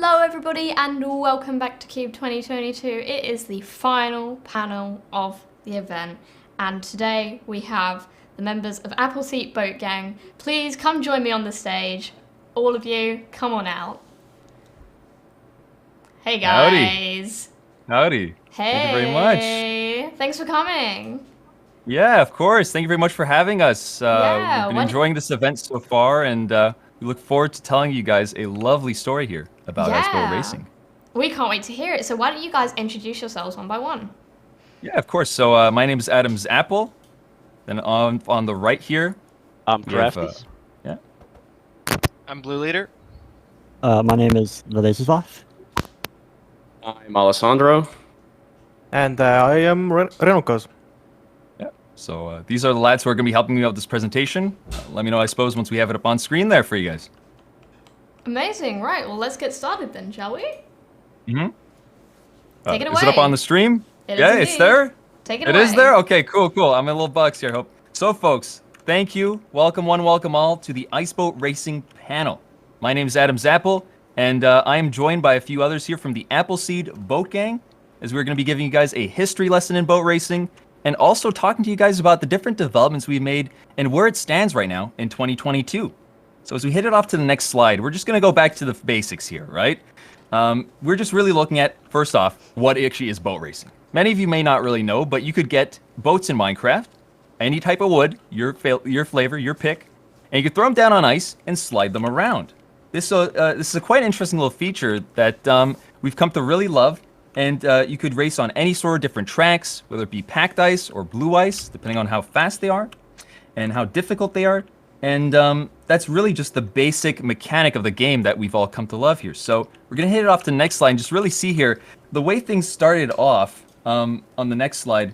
Hello everybody and welcome back to Cube 2022. It is the final panel of the event and today we have the members of Appleseed Boat Gang. Please come join me on the stage. All of you, come on out. Hey guys. Howdy. Hey. Thank you very much. Thanks for coming. Yeah, of course. Thank you very much for having us. Yeah, we've been enjoying this event so far, and we look forward to telling you guys a lovely story here about ice boat racing. We can't wait to hear it. So why don't you guys introduce yourselves one by one? Yeah, of course. So my name is AdamsApple. Then on the right here, I'm Crafty. Yeah. I'm Blue Leader. My name is Vladisław. I'm Alessandro. And I am Renokos. Yeah. So these are the lads who are going to be helping me out with this presentation. Let me know, I suppose, once we have it up on screen there for you guys. Amazing. Right. Well, let's get started then, shall we? Mm-hmm. Take it away. Is it up on the stream? It Yeah, is it's there? Take it away. It is there? Okay, cool. I'm in a little box here, I hope. So, folks, thank you. Welcome one, welcome all to the Ice Boat Racing panel. My name is AdamsApple, and I am joined by a few others here from the Appleseed Boat Gang, as we're going to be giving you guys a history lesson in boat racing, and also talking to you guys about the different developments we've made and where it stands right now in 2022. So as we hit it off to the next slide, we're just going to go back to the basics here, right? We're just really looking at, first off, what actually is boat racing. Many of you may not really know, but you could get boats in Minecraft, any type of wood, your flavor, your pick, and you could throw them down on ice and slide them around. This is a quite interesting little feature that we've come to really love, and you could race on any sort of different tracks, whether it be packed ice or blue ice, depending on how fast they are and how difficult they are. And that's really just the basic mechanic of the game that we've all come to love here. So we're going to hit it off to the next slide and just really see here the way things started off on the next slide,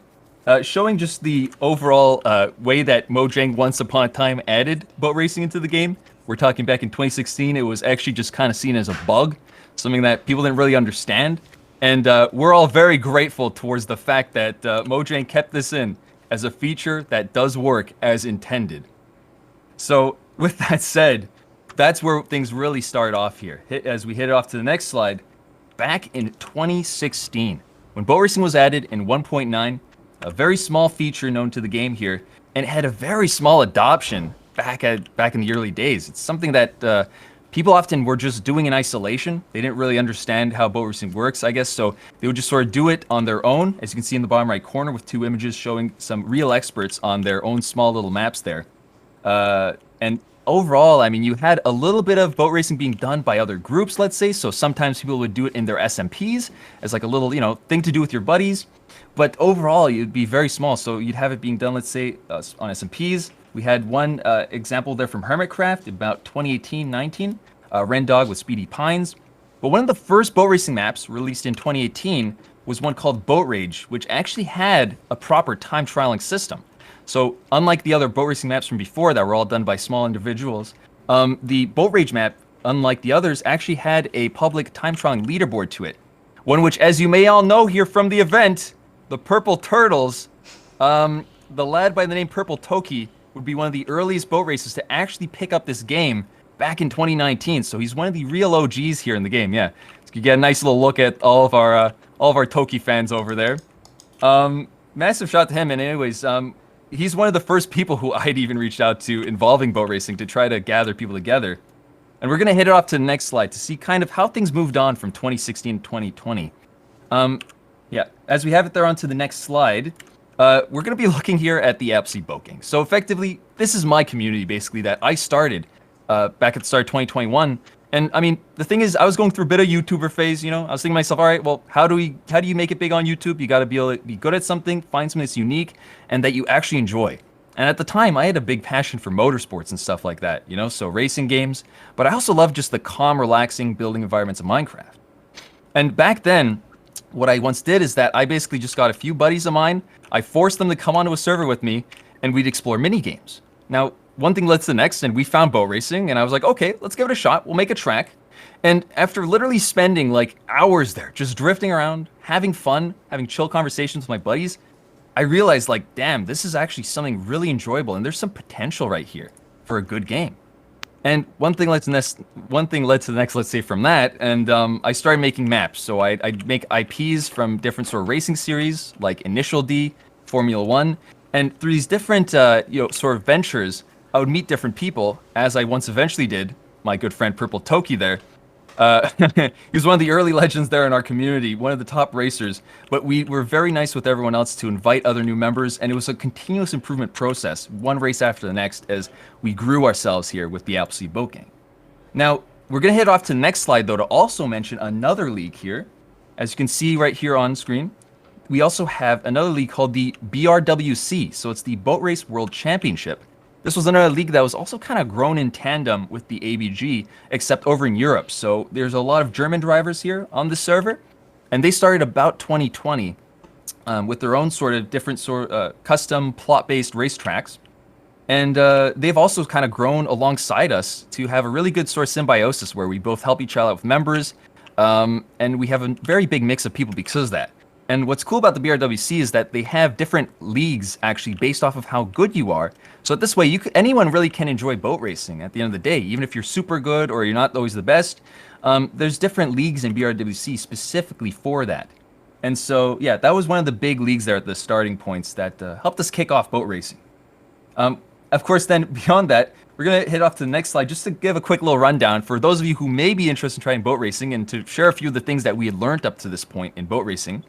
showing just the overall way that Mojang once upon a time added boat racing into the game. We're talking back in 2016. It was actually just kind of seen as a bug, something that people didn't really understand. And we're all very grateful towards the fact that Mojang kept this in as a feature that does work as intended. So with that said, that's where things really start off here. As we hit it off to the next slide, back in 2016, when boat racing was added in 1.9, a very small feature known to the game here, and it had a very small adoption back in the early days. It's something that people often were just doing in isolation. They didn't really understand how boat racing works, I guess, so they would just sort of do it on their own, as you can see in the bottom right corner with two images showing some real experts on their own small little maps there. And overall, I mean, you had a little bit of boat racing being done by other groups, let's say. So sometimes people would do it in their SMPs as like a little, thing to do with your buddies. But overall, you'd be very small. So you'd have it being done, let's say, on SMPs. We had one example there from Hermitcraft about 2018-19, Ren Dog with Speedy Pines. But one of the first boat racing maps released in 2018 was one called Boat Rage, which actually had a proper time trialing system. So unlike the other boat racing maps from before that were all done by small individuals, the Boat Rage map, unlike the others, actually had a public time trialing leaderboard to it. One which, as you may all know here from the event, the Purple Turtles, the lad by the name Purple Toki would be one of the earliest boat racers to actually pick up this game back in 2019. So he's one of the real OGs here in the game. Yeah, so you get a nice little look at all of our Toki fans over there. Massive shout to him. And anyways, he's one of the first people who I'd even reached out to involving boat racing to try to gather people together. And we're going to hit it off to the next slide to see kind of how things moved on from 2016 to 2020. Yeah, as we have it there onto the next slide, we're going to be looking here at the Appleseed Boat Gang. So effectively, this is my community basically that I started back at the start of 2021. And I mean, the thing is, I was going through a bit of YouTuber phase, I was thinking to myself, all right, well, how do you make it big on YouTube? You got to be able to be good at something, find something that's unique, and that you actually enjoy. And at the time, I had a big passion for motorsports and stuff like that, so racing games. But I also loved just the calm, relaxing building environments of Minecraft. And back then, what I once did is that I basically just got a few buddies of mine, I forced them to come onto a server with me, and we'd explore mini games. Now, one thing led to the next, and we found boat racing, and I was like, okay, let's give it a shot. We'll make a track. And after literally spending like hours there, just drifting around, having fun, having chill conversations with my buddies, I realized like, damn, this is actually something really enjoyable, and there's some potential right here for a good game. And one thing led to the next, let's say, from that, and I started making maps. So I'd make IPs from different sort of racing series, like Initial D, Formula One, and through these different, sort of ventures, I would meet different people, as I once eventually did. My good friend Purple Toki there. He was one of the early legends there in our community, one of the top racers. But we were very nice with everyone else to invite other new members, and it was a continuous improvement process, one race after the next, as we grew ourselves here with the Appleseed Boat Gang. Now, we're going to head off to the next slide, though, to also mention another league here. As you can see right here on screen, we also have another league called the BRWC, so it's the Boat Race World Championship. This was another league that was also kind of grown in tandem with the ABG, except over in Europe. So there's a lot of German drivers here on the server, and they started about 2020 with their own sort of different custom plot-based racetracks. And they've also kind of grown alongside us to have a really good sort of symbiosis where we both help each other out with members, and we have a very big mix of people because of that. And what's cool about the BRWC is that they have different leagues actually based off of how good you are. So this way, anyone really can enjoy boat racing at the end of the day, even if you're super good or you're not always the best. There's different leagues in BRWC specifically for that. And so, yeah, that was one of the big leagues there at the starting points that helped us kick off boat racing. Of course, then beyond that, we're going to hit off to the next slide just to give a quick little rundown for those of you who may be interested in trying boat racing and to share a few of the things that we had learned up to this point in boat racing.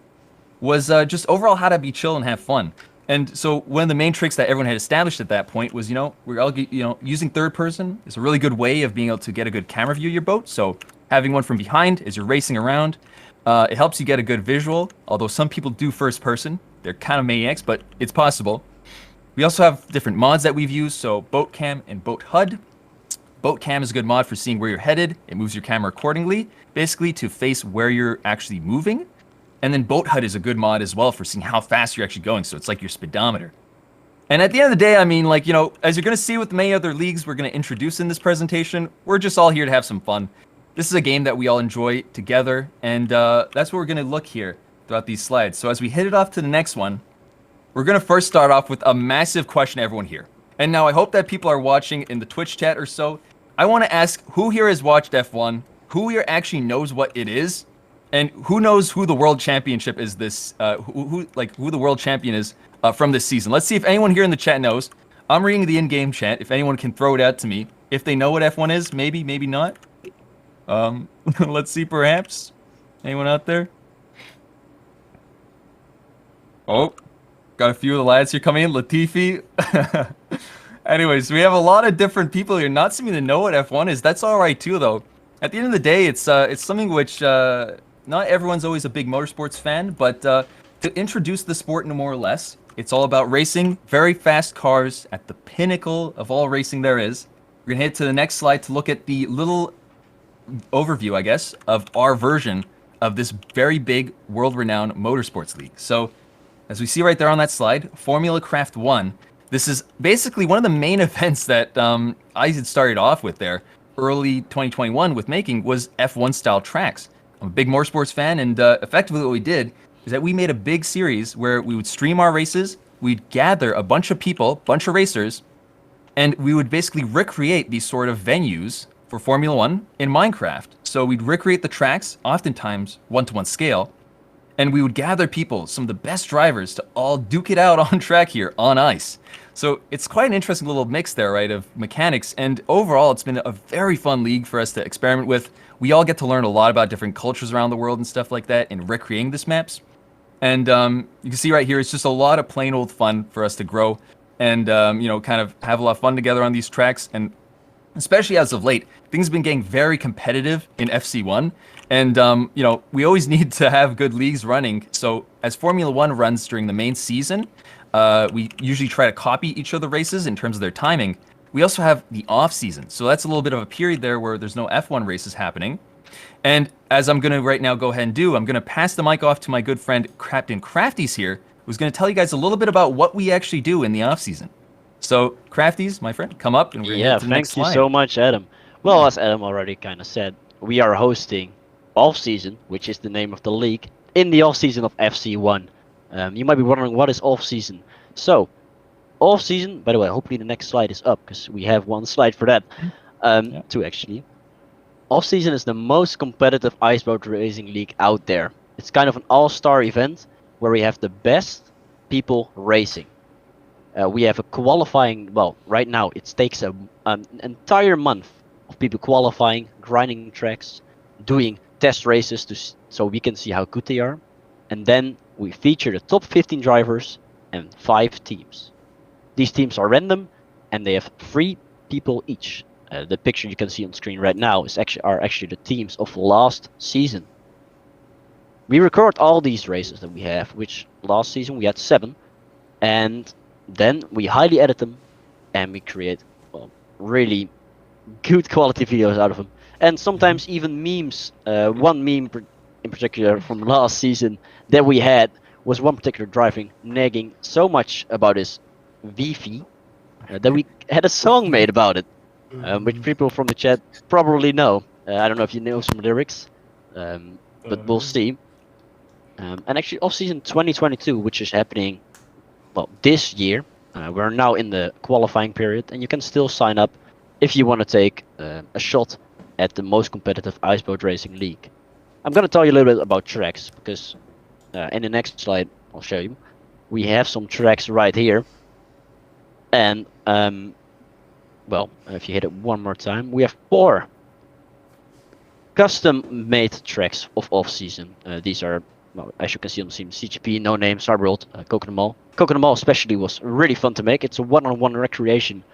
Was just overall how to be chill and have fun. And so one of the main tricks that everyone had established at that point was, we're all, using third person is a really good way of being able to get a good camera view of your boat. So having one from behind as you're racing around, it helps you get a good visual. Although some people do first person, they're kind of maniacs, but it's possible. We also have different mods that we've used. So Boat Cam and Boat HUD. Boat Cam is a good mod for seeing where you're headed. It moves your camera accordingly, basically to face where you're actually moving. And then Boat HUD is a good mod as well for seeing how fast you're actually going, so it's like your speedometer. And at the end of the day, I mean, as you're going to see with many other leagues we're going to introduce in this presentation, we're just all here to have some fun. This is a game that we all enjoy together, and that's what we're going to look here throughout these slides. So as we hit it off to the next one, we're going to first start off with a massive question to everyone here. And now I hope that people are watching in the Twitch chat or so. I want to ask who here has watched F1, who here actually knows what it is, and who knows who the world championship is who the world champion is from this season. Let's see if anyone here in the chat knows. I'm reading the in-game chat. If anyone can throw it out to me. If they know what F1 is, maybe, maybe not. Let's see, perhaps. Anyone out there? Oh, got a few of the lads here coming in. Latifi. Anyways, we have a lot of different people here not seeming to know what F1 is. That's all right, too, though. At the end of the day, it's something which... not everyone's always a big motorsports fan, but to introduce the sport no more or less, it's all about racing very fast cars at the pinnacle of all racing there is. We're going to head to the next slide to look at the little overview, I guess, of our version of this very big world-renowned motorsports league. So, as we see right there on that slide, Formula Craft 1, this is basically one of the main events that I had started off with there early 2021 with making was F1 style tracks. I'm a big motorsports fan, and effectively what we did is that we made a big series where we would stream our races, we'd gather a bunch of people, bunch of racers, and we would basically recreate these sort of venues for Formula One in Minecraft. So we'd recreate the tracks, oftentimes one-to-one scale, and we would gather people, some of the best drivers, to all duke it out on track here, on ice. So it's quite an interesting little mix there, right, of mechanics, and overall it's been a very fun league for us to experiment with. We all get to learn a lot about different cultures around the world and stuff like that in recreating this maps. And you can see right here, it's just a lot of plain old fun for us to grow and, kind of have a lot of fun together on these tracks. And especially as of late, things have been getting very competitive in FC1. And, we always need to have good leagues running. So as Formula One runs during the main season, we usually try to copy each of the races in terms of their timing. We also have the off season. So that's a little bit of a period there where there's no F1 races happening. And as I'm going to right now go ahead and do, I'm going to pass the mic off to my good friend Captain Crafties here, who's going to tell you guys a little bit about what we actually do in the off season. So Crafties, my friend, come up and we're going to get to the next slide. Thank you so much, Adam. Well, as Adam already kind of said, we are hosting off season, which is the name of the league, in the off season of FC1. You might be wondering, what is off season? So, off season, by the way, hopefully the next slide is up because we have one slide for that. Yeah. Two actually. Off-season is the most competitive iceboat racing league out there. It's kind of an all-star event where we have the best people racing. We have a qualifying. Well, right now it takes an entire month of people qualifying, grinding tracks, doing test races so we can see how good they are, and then we feature the top 15 drivers and 5 teams. These teams are random, and they have 3 people each. The picture you can see on screen right now are actually the teams of last season. We record all these races that we have, which last season we had 7, and then we highly edit them, and we create really good quality videos out of them, and sometimes even memes. One meme in particular from last season that we had was one particular driving nagging so much about his Wi-Fi that we had a song made about it, which people from the chat probably know. I don't know if you know some lyrics, but we'll see. And actually, off-season 2022, which is happening, this year, we're now in the qualifying period, and you can still sign up if you want to take a shot at the most competitive iceboat racing league. I'm going to tell you a little bit about tracks, because in the next slide I'll show you. We have some tracks right here, and if you hit it one more time, we have 4 custom-made tracks of off-season. These are, as you can see on the scene, CGP, No Name, Starworld, Coconut Mall. Coconut Mall especially was really fun to make. It's a one-on-one recreation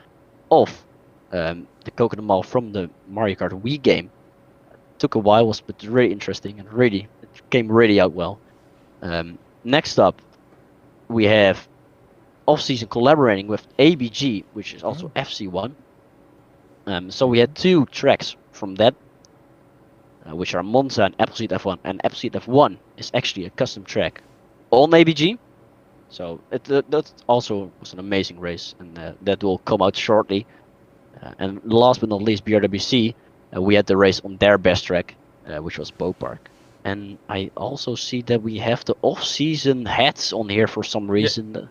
of the Coconut Mall from the Mario Kart Wii game. Took a while, but really interesting, and it came really out well. Next up, we have off-season collaborating with ABG, which is also FC1. So we had 2 tracks from that, which are Monza and Appleseed F1. And Appleseed F1 is actually a custom track on ABG. So that also was an amazing race, and that will come out shortly. And last but not least, BRWC, we had the race on their best track, which was Bow Park. And I also see that we have the off-season hats on here for some reason.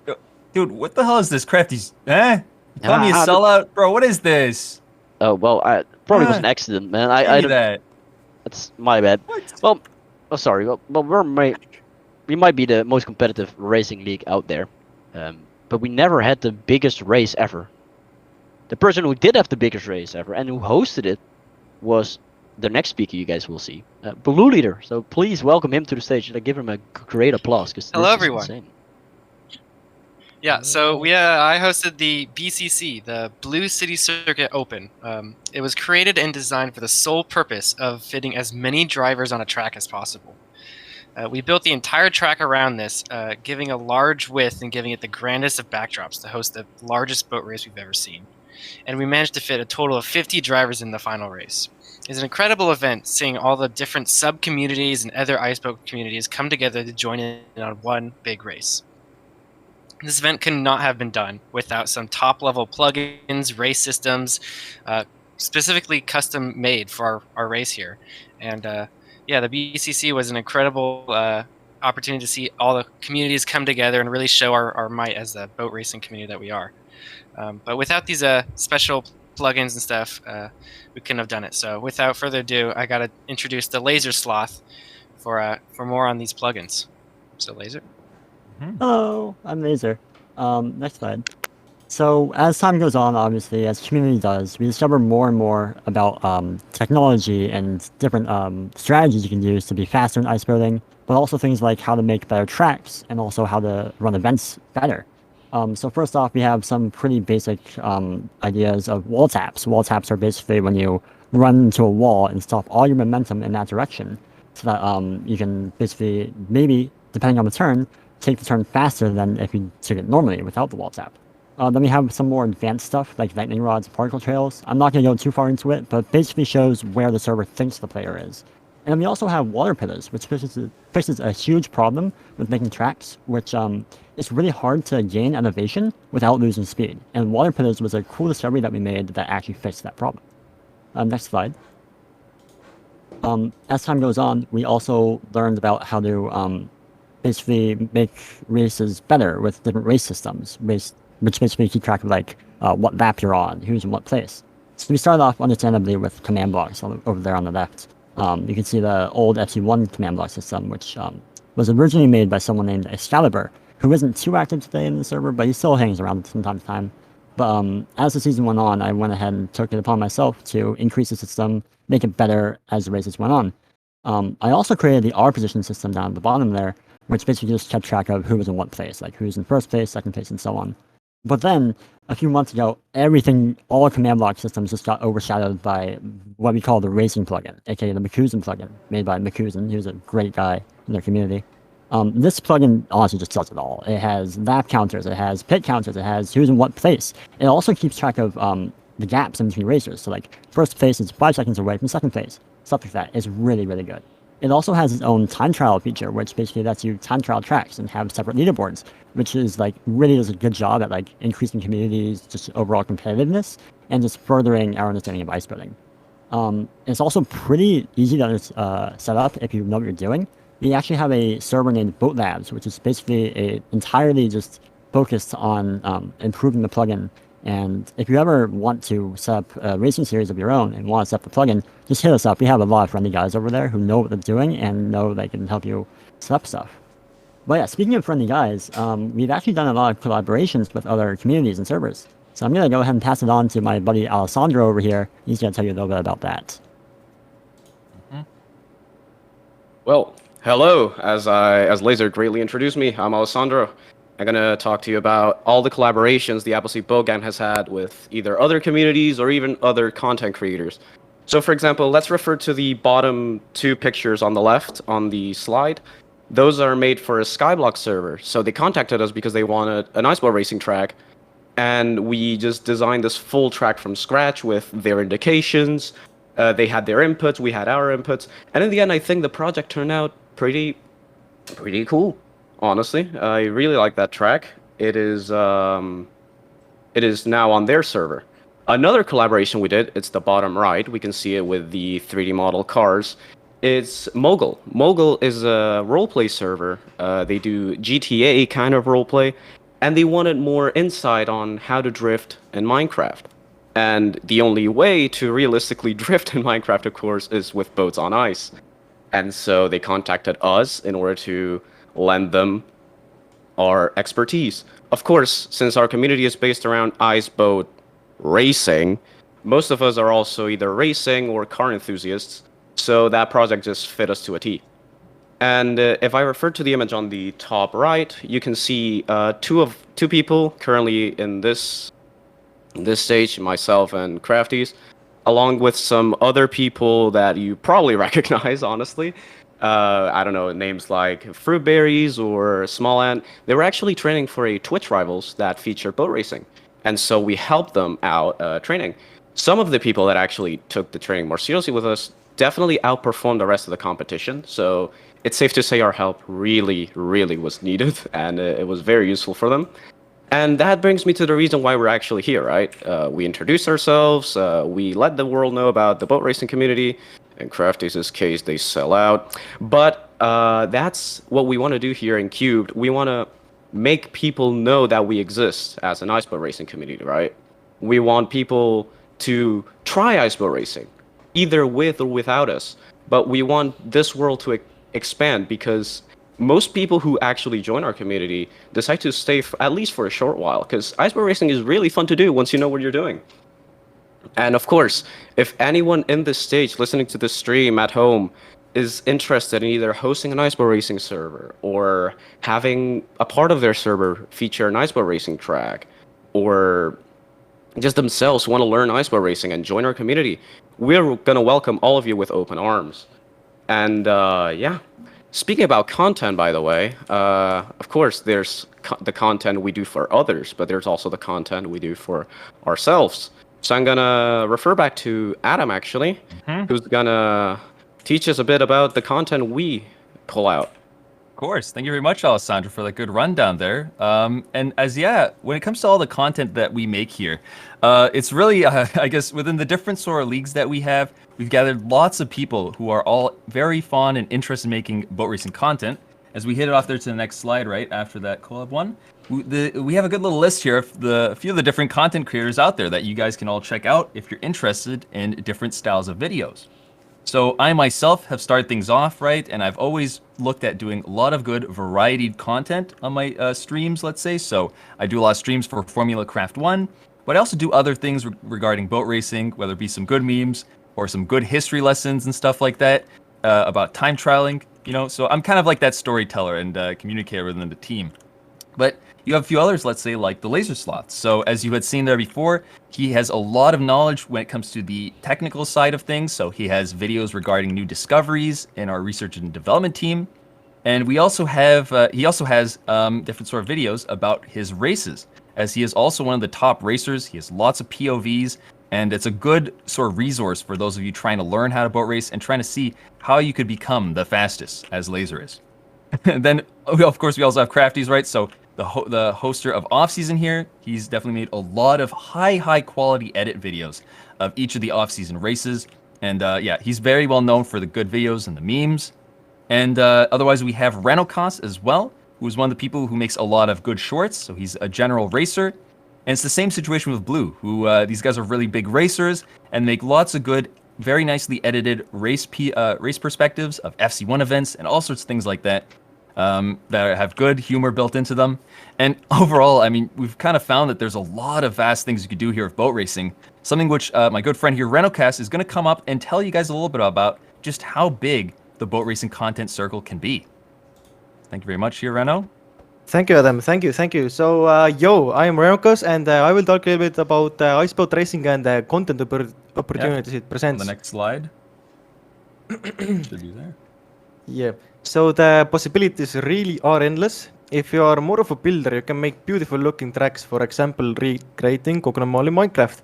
Dude, what the hell is this Crafty's? You call me a sellout? Bro, what is this? Oh, well, probably was an accident, man. I don't... that. That's my bad. What? Well, sorry. Well, we might be the most competitive racing league out there, but we never had the biggest race ever. The person who did have the biggest race ever and who hosted it was the next speaker you guys will see, Blue Leader. So please welcome him to the stage and give him a great applause. Hello, everyone. Yeah, so I hosted the BCC, the Blue City Circuit Open. It was created and designed for the sole purpose of fitting as many drivers on a track as possible. We built the entire track around this, giving a large width and giving it the grandest of backdrops to host the largest boat race we've ever seen. And we managed to fit a total of 50 drivers in the final race. It's an incredible event, seeing all the different sub-communities and other iceboat communities come together to join in on one big race. This event could not have been done without some top-level plugins, race systems, specifically custom-made for our race here. And the BCC was an incredible opportunity to see all the communities come together and really show our might as the boat racing community that we are. But without these special plugins and stuff, we couldn't have done it. So without further ado, I got to introduce the Laser Sloth for more on these plugins. So Laser. Hello, I'm Laser. Next slide. So as time goes on, obviously, as community does, we discover more and more about technology and different strategies you can use to be faster in ice boating, but also things like how to make better tracks and also how to run events better. So first off, we have some pretty basic ideas of wall taps. Wall taps are basically when you run into a wall and stop all your momentum in that direction, so that you can basically, maybe, depending on the turn, take the turn faster than if you took it normally without the wall tap. Then we have some more advanced stuff like lightning rods and particle trails. I'm not going to go too far into it, but basically shows where the server thinks the player is. And then we also have water pillars, which fixes a huge problem with making tracks, which it's really hard to gain elevation without losing speed. And water pillars was a cool discovery that we made that actually fixed that problem. Next slide. As time goes on, we also learned about how to basically make races better with different race systems, which basically keep track of like what lap you're on, who's in what place. So we started off, understandably, with command blocks over there on the left. You can see the old FC1 command block system, which was originally made by someone named Excalibur, who isn't too active today in the server, but he still hangs around from time to time. But as the season went on, I went ahead and took it upon myself to increase the system, make it better as the races went on. I also created the R position system down at the bottom there, which basically just kept track of who was in what place, like who's in first place, second place, and so on. But then, a few months ago, all command block systems just got overshadowed by what we call the racing plugin, aka the McCusen plugin, made by McCusen. He was a great guy in their community. This plugin honestly just does it all. It has lap counters, it has pit counters, it has who's in what place. It also keeps track of the gaps in between racers. So like first place is 5 seconds away from second place. Stuff like that. It's really, really good. It also has its own time trial feature, which basically lets you time trial tracks and have separate leaderboards, which is like really does a good job at like increasing communities, just overall competitiveness, and just furthering our understanding of ice building. It's also pretty easy to set up if you know what you're doing. We actually have a server named Boat Labs, which is basically entirely just focused on improving the plugin. And if you ever want to set up a racing series of your own and want to set up the plugin, just hit us up. We have a lot of friendly guys over there who know what they're doing and know they can help you set up stuff. But yeah, speaking of friendly guys, we've actually done a lot of collaborations with other communities and servers. So I'm going to go ahead and pass it on to my buddy Alessandro over here. He's going to tell you a little bit about that. Well, hello. As Laser greatly introduced me, I'm Alessandro. I'm going to talk to you about all the collaborations the Appleseed Boat Gang has had with either other communities or even other content creators. So for example, let's refer to the bottom 2 pictures on the left on the slide. Those are made for a Skyblock server. So they contacted us because they wanted an iceboat racing track. And we just designed this full track from scratch with their indications. They had their inputs, we had our inputs. And in the end, I think the project turned out pretty cool. Honestly, I really like that track. It is now on their server. Another collaboration we did, it's the bottom right. We can see it with the 3D model cars. It's Mogul. Mogul is a roleplay server. They do GTA kind of roleplay, and they wanted more insight on how to drift in Minecraft. And the only way to realistically drift in Minecraft, of course, is with boats on ice. And so they contacted us in order to lend them our expertise. Of course, since our community is based around ice boat racing, most of us are also either racing or car enthusiasts, so that project just fit us to a T. And if I refer to the image on the top right, you can see two people currently in this stage, myself and Crafties, along with some other people that you probably recognize, honestly. I don't know, names like Fruitberries or Small Ant. They were actually training for a Twitch Rivals that featured boat racing. And so we helped them out training. Some of the people that actually took the training more seriously with us definitely outperformed the rest of the competition. So it's safe to say our help really, really was needed, and it was very useful for them. And that brings me to the reason why we're actually here, right? We introduced ourselves, we let the world know about the boat racing community. In Crafty's case, they sell out. But that's what we want to do here in Cubed. We want to make people know that we exist as an iceboat racing community, right? We want people to try iceboat racing, either with or without us. But we want this world to expand, because most people who actually join our community decide to stay at least for a short while, because iceboat racing is really fun to do once you know what you're doing. And of course, if anyone in this stage listening to this stream at home is interested in either hosting an iceboat racing server or having a part of their server feature an iceboat racing track, or just themselves want to learn iceboat racing and join our community, we're going to welcome all of you with open arms. And yeah, speaking about content, by the way, of course, there's the content we do for others, but there's also the content we do for ourselves. So I'm going to refer back to Adam, actually, who's going to teach us a bit about the content we pull out. Of course. Thank you very much, Alessandro, for that good rundown there. And when it comes to all the content that we make here, it's really, I guess, within the different sort of leagues that we have, we've gathered lots of people who are all very fond and interested in making boat racing content. As we hit it off there to the next slide, right after that collab one. we have a good little list here of a few of the different content creators out there that you guys can all check out if you're interested in different styles of videos. So I myself have started things off, right? And I've always looked at doing a lot of good varietied content on my streams, let's say. So I do a lot of streams for Formula Craft 1, but I also do other things regarding boat racing, whether it be some good memes or some good history lessons and stuff like that, about time trialing, you know? So I'm kind of like that storyteller and communicator within the team. But you have a few others, let's say, like the Laser Sloth. So as you had seen there before, he has a lot of knowledge when it comes to the technical side of things. So he has videos regarding new discoveries in our research and development team. And we also have, he also has different sort of videos about his races, as he is also one of the top racers. He has lots of POVs, and it's a good sort of resource for those of you trying to learn how to boat race and trying to see how you could become the fastest, as Laser is. And then, of course, we also have Crafties, right? So the hoster of off-season here, he's definitely made a lot of high quality edit videos of each of the off-season races. And yeah, he's very well known for the good videos and the memes. And otherwise, we have Renokos as well, who's one of the people who makes a lot of good shorts. So he's a general racer. And it's the same situation with Blue, who these guys are really big racers and make lots of good, very nicely edited race perspectives of FC1 events and all sorts of things like that. That have good humor built into them. And overall, I mean, we've kind of found that there's a lot of vast things you could do here with boat racing. Something which my good friend here, Renocast, is going to come up and tell you guys a little bit about just how big the boat racing content circle can be. Thank you very much here, Reno. Thank you, Adam. Thank you. So, I am Renokos, and I will talk a little bit about iceboat racing and content opportunities it On presents. the next slide. Should be there. Yeah. So the possibilities really are endless. If you are more of a builder, you can make beautiful looking tracks, for example, recreating Coconut Mall in Minecraft.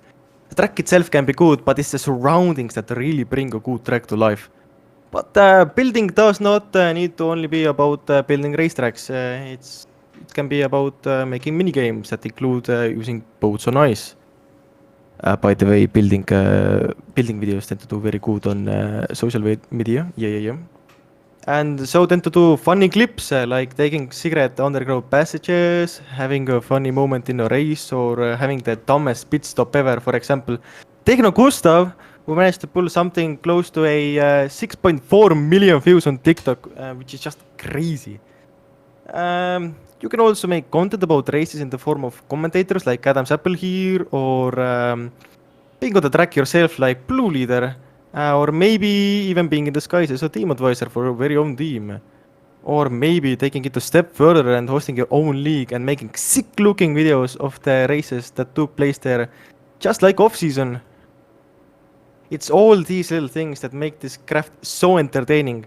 The track itself can be good, but it's the surroundings that really bring a good track to life. But building does not need to only be about building racetracks. It can be about making minigames that include using boats on ice. By the way, building videos tend to do very good on social media. Yeah. And so tend to do funny clips like taking secret underground passages, having a funny moment in a race, or having the dumbest pit stop ever. For example, Techno Gustav, who managed to pull something close to a 6.4 million views on TikTok, which is just crazy. You can also make content about races in the form of commentators like AdamsApple here, or being on the track yourself like Blue Leader. Or maybe even being in disguise as a team advisor for your very own team. Or maybe taking it a step further and hosting your own league and making sick looking videos of the races that took place there, just like off-season. It's all these little things that make this craft so entertaining.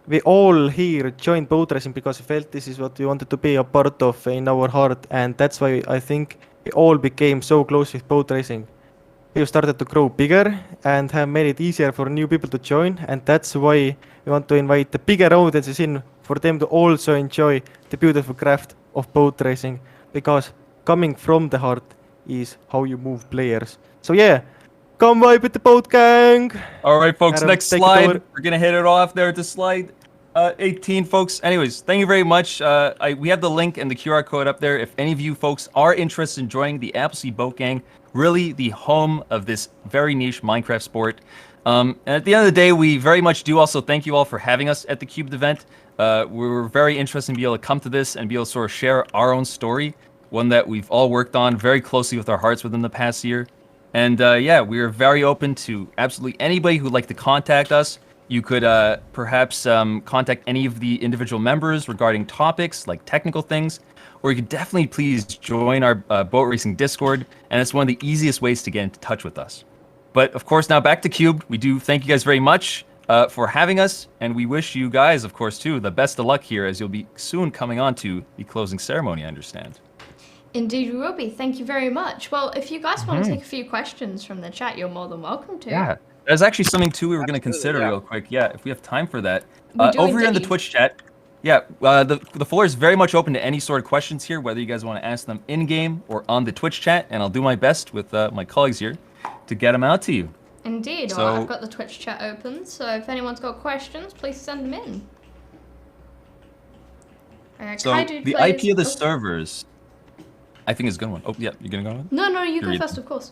We all here joined boat racing because we felt this is what we wanted to be a part of in our heart, and that's why I think we all became so close with boat racing. We started to grow bigger and have made it easier for new people to join, and that's why we want to invite the bigger audiences in for them to also enjoy the beautiful craft of boat racing, because coming from the heart is how you move players. So yeah, come vibe with the boat gang. All right, folks, Adam, next take it slide. over. We're going to hit it off there to slide 18, folks. Anyways, thank you very much. We have the link and the QR code up there. If any of you folks are interested in joining the Appleseed Boat Gang, really the home of this very niche Minecraft sport. And at the end of the day, we very much do also thank you all for having us at the Cubed event. We were very interested in being able to come to this and be able to sort of share our own story, one that we've all worked on very closely with our hearts within the past year. And yeah, we are very open to absolutely anybody who'd like to contact us. You could perhaps contact any of the individual members regarding topics like technical things, or you could definitely please join our boat racing Discord, and it's one of the easiest ways to get into touch with us. But of course, now back to Cubed. We do thank you guys very much for having us, and we wish you guys, of course, too, the best of luck here, as you'll be soon coming on to the closing ceremony, I understand. Indeed, we will be. Thank you very much. Well, if you guys want to take a few questions from the chat, you're more than welcome to. Yeah, there's actually something, too, we were going to consider real quick. Yeah, if we have time for that. We do Over here in the indeed. Twitch chat, yeah, the floor is very much open to any sort of questions here, whether you guys want to ask them in-game or on the Twitch chat, and I'll do my best with my colleagues here to get them out to you. Indeed. So- Well, I've got the Twitch chat open, so if anyone's got questions, please send them in. So Kaidu the plays... IP of the oh. servers, I think is a good one. Oh, yeah, you're gonna go on? No, you go read first, of course.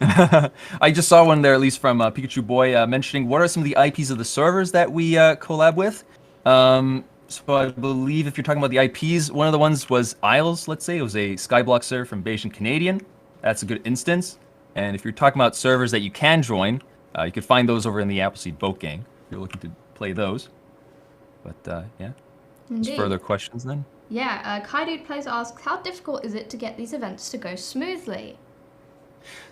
I just saw one there, at least from Pikachu Boy, mentioning what are some of the IPs of the servers that we collab with. So I believe if you're talking about the IPs, one of the ones was Isles, let's say. It was a Skyblock server from Bayesian Canadian. That's a good instance. And if you're talking about servers that you can join, you could find those over in the Appleseed Boat Gang if you're looking to play those. But yeah, Indeed. just further questions then? Yeah, Kaidu Plays asks, how difficult is it to get these events to go smoothly?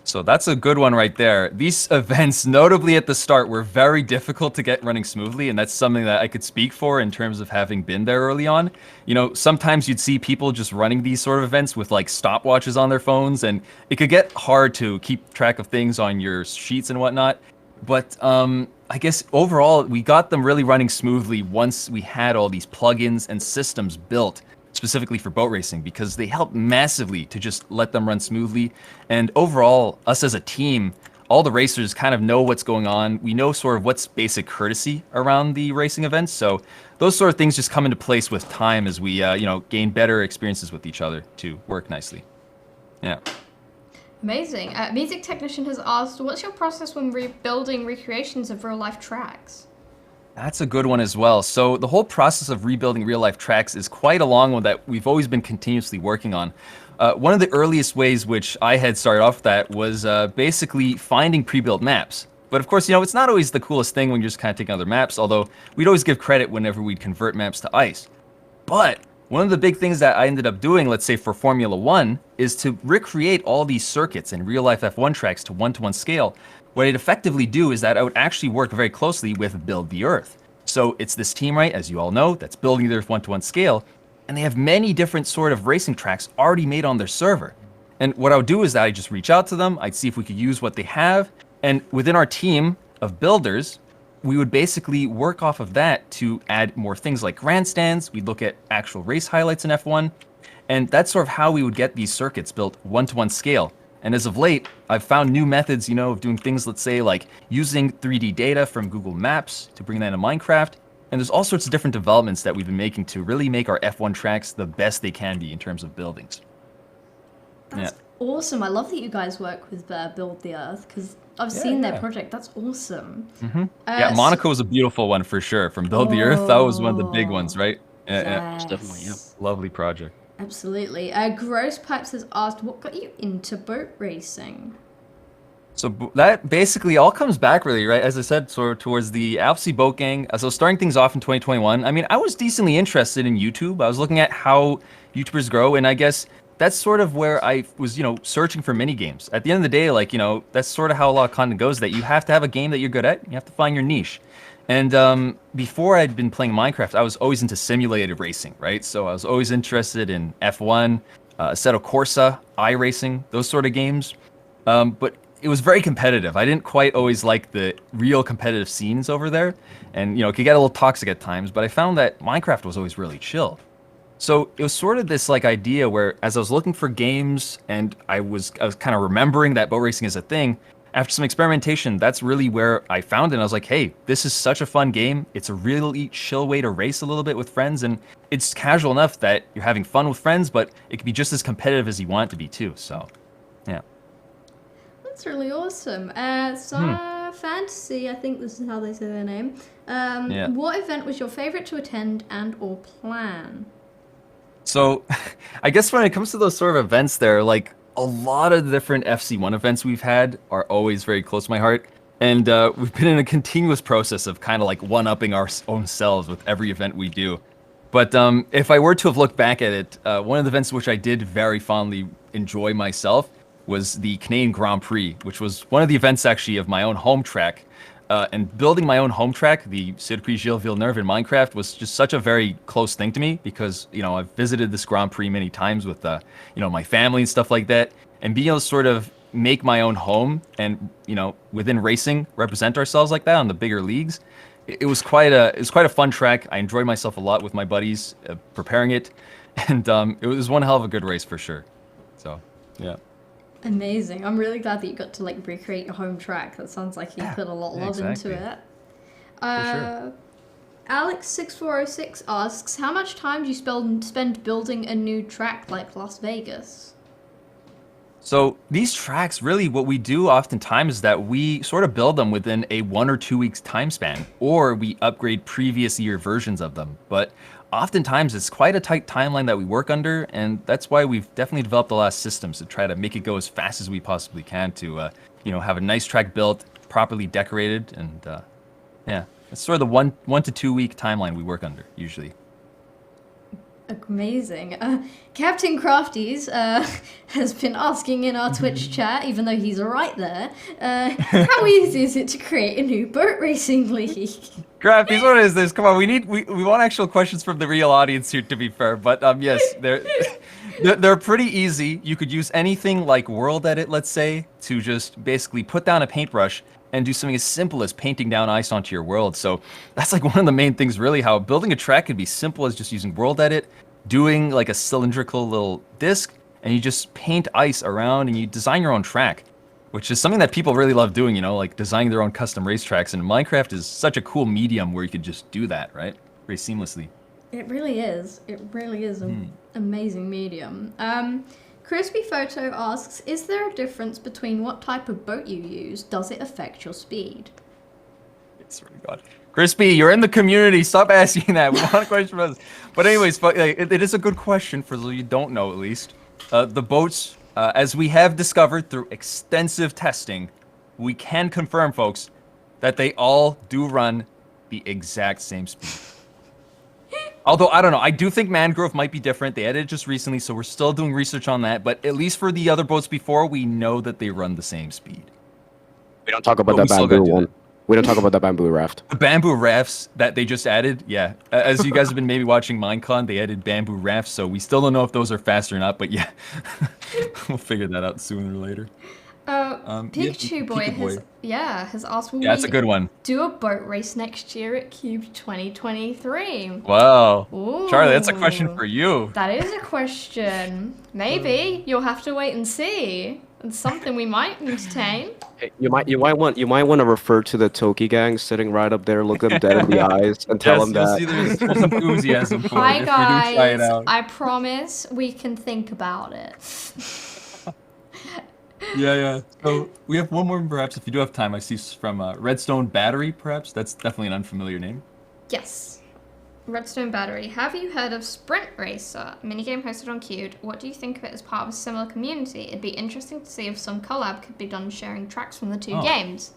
So that's a good one right there. These events, notably at the start, were very difficult to get running smoothly, and that's something that I could speak for in terms of having been there early on. You know, sometimes you'd see people just running these sort of events with like stopwatches on their phones, and it could get hard to keep track of things on your sheets and whatnot. But I guess overall, we got them really running smoothly once we had all these plugins and systems built specifically for boat racing, because they help massively to just let them run smoothly. And overall, us as a team, all the racers kind of know what's going on. We know sort of what's basic courtesy around the racing events. So those sort of things just come into place with time as we, gain better experiences with each other to work nicely. Yeah. Amazing. Music Technician has asked, what's your process when rebuilding recreations of real-life tracks? That's a good one as well. So the whole process of rebuilding real-life tracks is quite a long one that we've always been continuously working on. One of the earliest ways which I had started off with that was basically finding pre-built maps. But of course, it's not always the coolest thing when you're just kind of taking other maps, although we'd always give credit whenever we'd convert maps to ice. But one of the big things that I ended up doing, let's say for Formula 1, is to recreate all these circuits and real-life F1 tracks to one-to-one scale. What I'd effectively do is that I would actually work very closely with Build the Earth. So it's this team, right, as you all know, that's building the Earth one-to-one scale, and they have many different sort of racing tracks already made on their server. And what I would do is that I'd just reach out to them, I'd see if we could use what they have, and within our team of builders, we would basically work off of that to add more things like grandstands. We'd look at actual race highlights in F1, and that's sort of how we would get these circuits built one-to-one scale. And as of late, I've found new methods, of doing things, let's say, like using 3D data from Google Maps to bring that into Minecraft. And there's all sorts of different developments that we've been making to really make our F1 tracks the best they can be in terms of buildings. That's awesome. I love that you guys work with Build the Earth, because I've seen their project. That's awesome. Yeah, Monaco was a beautiful one for sure. From Build the Earth, that was one of the big ones, right? Yes. Definitely, yeah. Lovely project. Absolutely. Gross Pipes has asked, what got you into boat racing? So that basically all comes back really, right? As I said, sort of towards the Appleseed Boat Gang. So starting things off in 2021, I mean, I was decently interested in YouTube. I was looking at how YouTubers grow, and I guess that's sort of where I was, searching for mini games. At the end of the day, that's sort of how a lot of content goes, that you have to have a game that you're good at. You have to find your niche. And before I'd been playing Minecraft, I was always into simulated racing, right? So I was always interested in F1, Assetto Corsa, iRacing, those sort of games. But it was very competitive. I didn't quite always like the real competitive scenes over there. And, it could get a little toxic at times, but I found that Minecraft was always really chill. So it was sort of this idea where as I was looking for games and I was kind of remembering that boat racing is a thing, after some experimentation, that's really where I found it. And I was like, hey, this is such a fun game. It's a really chill way to race a little bit with friends. And it's casual enough that you're having fun with friends, but it can be just as competitive as you want it to be too. So, yeah. That's really awesome. Fantasy, I think this is how they say their name. What event was your favorite to attend and or plan? So I guess when it comes to those sort of events there, a lot of the different FC1 events we've had are always very close to my heart. And we've been in a continuous process of kind of one-upping our own selves with every event we do. But if I were to have looked back at it, one of the events which I did very fondly enjoy myself was the Canadian Grand Prix, which was one of the events actually of my own home track. And building my own home track, the Circuit Gilles Villeneuve in Minecraft, was just such a very close thing to me because, I've visited this Grand Prix many times with, my family and stuff like that. And being able to sort of make my own home and, within racing, represent ourselves like that on the bigger leagues, it was quite a fun track. I enjoyed myself a lot with my buddies preparing it. And it was one hell of a good race for sure. So, yeah. Amazing. I'm really glad that you got to recreate your home track. That sounds like you put a lot of love into it. For sure. Alex6406 asks, how much time do you spend building a new track like Las Vegas? So these tracks, really what we do oftentimes is that we sort of build them within a 1 or 2 weeks time span, or we upgrade previous year versions of them. But oftentimes it's quite a tight timeline that we work under, and that's why we've definitely developed a lot of systems to try to make it go as fast as we possibly can to, have a nice track built, properly decorated, and yeah, it's sort of the 1 to 2 week timeline we work under usually. Amazing. Captain Crafties has been asking in our Twitch chat, even though he's right there, how easy is it to create a new boat racing league? Crafties, what is this? Come on, we want actual questions from the real audience here, to be fair. But yes, they're pretty easy. You could use anything like World Edit, let's say, to just basically put down a paintbrush and do something as simple as painting down ice onto your world. So that's like one of the main things, really, how building a track could be simple as just using World Edit, doing like a cylindrical little disc, and you just paint ice around and you design your own track, which is something that people really love doing, like designing their own custom racetracks. And Minecraft is such a cool medium where you could just do that, right? Very seamlessly. It really is. It really is an amazing medium. Crispy Photo asks, is there a difference between what type of boat you use? Does it affect your speed? I swear to God. Crispy, you're in the community. Stop asking that. We want a question about this. But anyways, it is a good question for those you don't know, at least. The boats, as we have discovered through extensive testing, we can confirm, folks, that they all do run the exact same speed. Although, I don't know, I do think Mangrove might be different. They added it just recently, so we're still doing research on that. But at least for the other boats before, we know that they run the same speed. We don't talk about that bamboo one. We don't talk about the bamboo raft. The bamboo rafts that they just added, yeah. As you guys have been maybe watching Minecon, they added bamboo rafts, so we still don't know if those are fast or not, but yeah. We'll figor that out sooner or later. Pikachu Boy has asked, will that's a good one. do a boat race next year at Cube 2023? Wow. Ooh. Charlie, that's a question for you. That is a question. Maybe. You'll have to wait and see. It's something we might entertain. Hey, you might want to refer to the Toki gang sitting right up there, look them dead in the eyes, and tell them that. See there's enthusiasm for Hi it. If you do try it guys, out. I promise we can think about it. Yeah. So we have one more, perhaps, if you do have time. I see from Redstone Battery, perhaps. That's definitely an unfamiliar name. Yes. Redstone Battery. Have you heard of Sprint Racer? Minigame hosted on Qt. What do you think of it as part of a similar community? It'd be interesting to see if some collab could be done sharing tracks from the two games.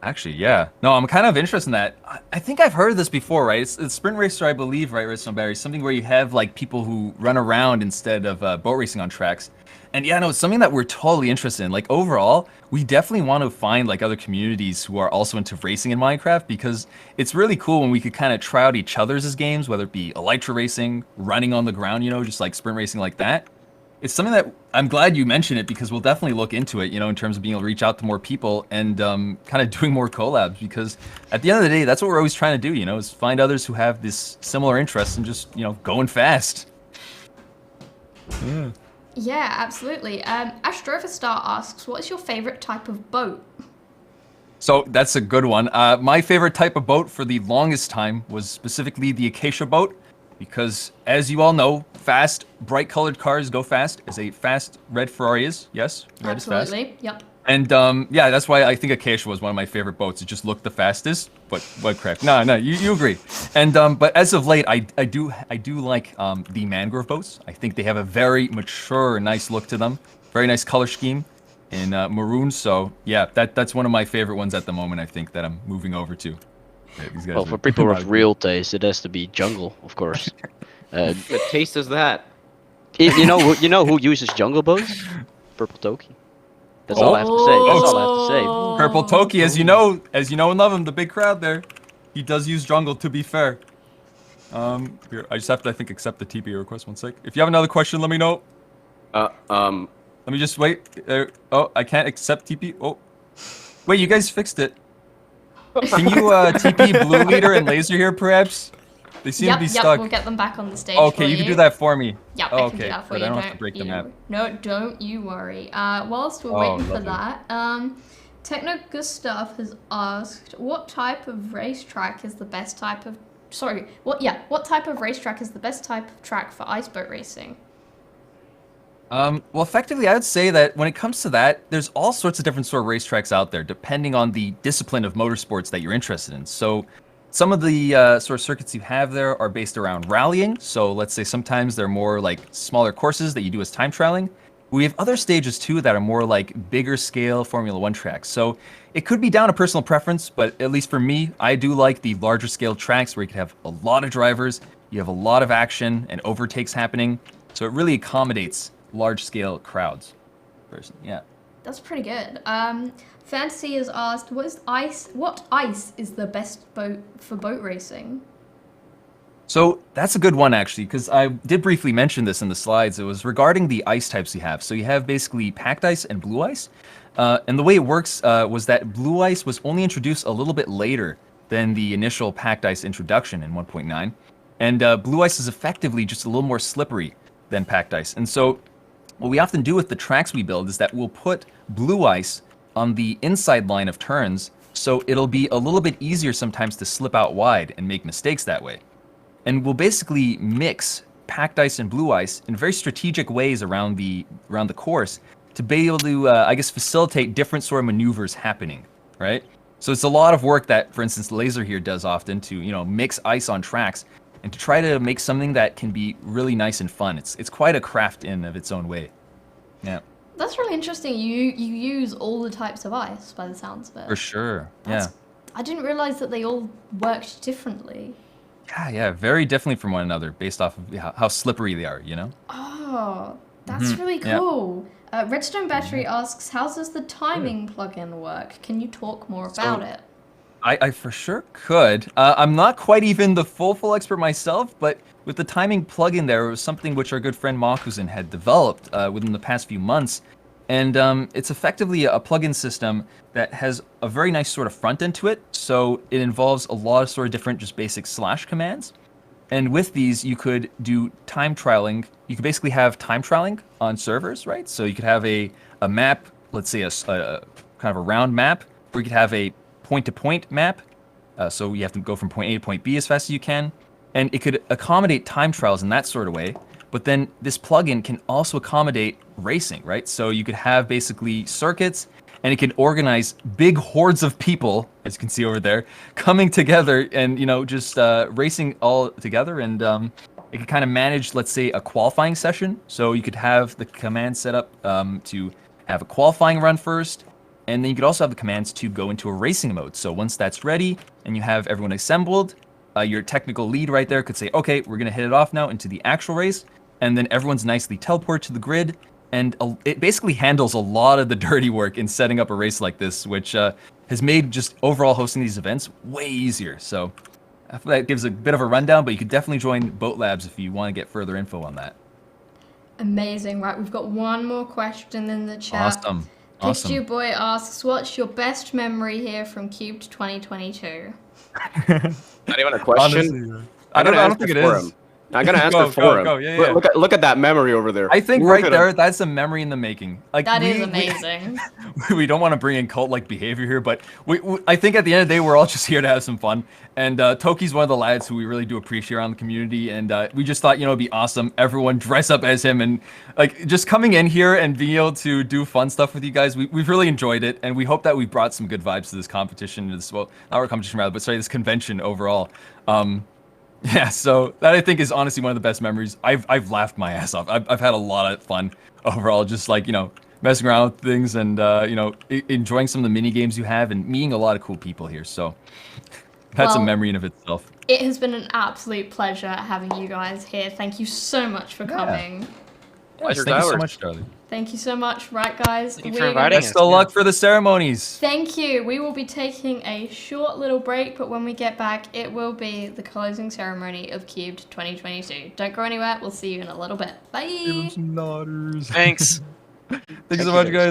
Actually, yeah. No, I'm kind of interested in that. I think I've heard of this before, right? It's Sprint Racer, I believe, right, Redstone Battery? Something where you have, like, people who run around instead of boat racing on tracks. And yeah, no, it's something that we're totally interested in. Like, overall, we definitely want to find, like, other communities who are also into racing in Minecraft, because it's really cool when we could kind of try out each other's as games, whether it be Elytra racing, running on the ground, just like sprint racing like that. It's something that I'm glad you mentioned it, because we'll definitely look into it, in terms of being able to reach out to more people and kind of doing more collabs, because at the end of the day, that's what we're always trying to do, is find others who have this similar interest and just, going fast. Yeah, absolutely. Astrophistar asks, what is your favorite type of boat? So that's a good one. My favorite type of boat for the longest time was specifically the Acacia boat, because as you all know, fast, bright colored cars go fast, as a fast red Ferrari is. Yes, red Absolutely. is fast. Yep. And yeah, that's why I think Acacia was one of my favorite boats. It just looked the fastest. But what crap? No, you agree. And but as of late, I do like the Mangrove boats. I think they have a very mature, nice look to them. Very nice color scheme in maroon. So yeah, that's one of my favorite ones at the moment. I think that I'm moving over to. Yeah, these guys Well, for people with real taste, it has to be jungle, of course. What taste is that? You know who uses jungle boats? Purple Toki. That's all I have to say. That's all I have to say. Purple Toki, as you know and love him, the big crowd there. He does use jungle, to be fair. Here, I just have to, I think, accept the TP request. One sec. If you have another question, let me know. Let me just wait. Oh, I can't accept TP. Oh, wait, you guys fixed it. Can you TP Blue Leader and Laser here, perhaps? They seem to be stuck. We'll get them back on the stage. Okay, you can do that for me. Yep, oh, I okay. can do that for But you. I don't have to break the map. No, don't you worry. Whilst we're waiting for that, Techno Gustav has asked, what type of racetrack is the best type of sorry, what type of racetrack is the best type of track for ice boat racing? Well, effectively, I would say that when it comes to that, there's all sorts of different sort of racetracks out there, depending on the discipline of motorsports that you're interested in. So, some of the sort of circuits you have there are based around rallying. So, let's say sometimes they're more like smaller courses that you do as time trialing. We have other stages too that are more like bigger scale Formula One tracks. So, it could be down to personal preference, but at least for me, I do like the larger scale tracks where you can have a lot of drivers, you have a lot of action and overtakes happening. So, it really accommodates large-scale crowds. Yeah. That's pretty good. Fantasy has asked, what ice is the best boat for boat racing? So that's a good one, actually, because I did briefly mention this in the slides. It was regarding the ice types you have. So you have basically packed ice and blue ice. And the way it works was that blue ice was only introduced a little bit later than the initial packed ice introduction in 1.9. And blue ice is effectively just a little more slippery than packed ice. And so what we often do with the tracks we build is that we'll put blue ice on the inside line of turns, so it'll be a little bit easier sometimes to slip out wide and make mistakes that way. And we'll basically mix packed ice and blue ice in very strategic ways around the course to be able to, I guess, facilitate different sort of maneuvers happening, right? So it's a lot of work that, for instance, Laser here does often to, mix ice on tracks and to try to make something that can be really nice and fun. It's quite a craft in of its own way. Yeah. That's really interesting. You use all the types of ice by the sounds of it. For sure. Yeah. I didn't realize that they all worked differently. Yeah, very differently from one another based off of how slippery they are, Oh, that's really cool. Yeah. Redstone Battery asks, how does the timing plugin work? Can you talk more about it? I for sure could. I'm not quite even the full expert myself, but with the timing plugin there, it was something which our good friend Makuzen had developed within the past few months. And it's effectively a plugin system that has a very nice sort of front end to it. So it involves a lot of sort of different just basic slash commands. And with these, you could do time trialing. You could basically have time trialing on servers, right? So you could have a map, let's say a kind of a round map, or you could have a point-to-point map, so you have to go from point A to point B as fast as you can, and it could accommodate time trials in that sort of way. But then this plugin can also accommodate racing, right? So you could have basically circuits, and it can organize big hordes of people, as you can see over there, coming together and just racing all together. And it could kind of manage, let's say, a qualifying session. So you could have the command set up to have a qualifying run first. And then you could also have the commands to go into a racing mode. So once that's ready and you have everyone assembled, your technical lead right there could say, okay, we're going to hit it off now into the actual race. And then everyone's nicely teleported to the grid. And it basically handles a lot of the dirty work in setting up a race like this, which has made just overall hosting these events way easier. So I feel that gives a bit of a rundown, but you could definitely join Boat Labs if you want to get further info on that. Amazing. Right, we've got one more question in the chat. Awesome. Pixie Boy asks, what's your best memory here from Cubed 2022? Not even a question. Honestly, I don't think it is. I'm gonna answer for him. Go. Yeah. Look at that memory over there. I think right there, that's a memory in the making. Like that is amazing. We don't want to bring in cult-like behavior here, but I think at the end of the day, we're all just here to have some fun. And Toki's one of the lads who we really do appreciate around the community, and we just thought, it'd be awesome. Everyone dress up as him, and like just coming in here and being able to do fun stuff with you guys. We've really enjoyed it, and we hope that we brought some good vibes to this competition, this this convention overall. Yeah, so that I think is honestly one of the best memories. I've laughed my ass off. I've had a lot of fun overall, just like messing around with things and enjoying some of the mini games you have and meeting a lot of cool people here. So that's a memory in of itself. It has been an absolute pleasure having you guys here. Thank you so much for coming. Pleasure, thank you so much, Charlie. Thank you so much. Right, guys. Thank you for inviting us. Best of luck for the ceremonies. Thank you. We will be taking a short little break, but when we get back, it will be the closing ceremony of Cubed 2022. Don't go anywhere. We'll see you in a little bit. Bye. Give them some nodders. Thanks. Thank you so much, guys.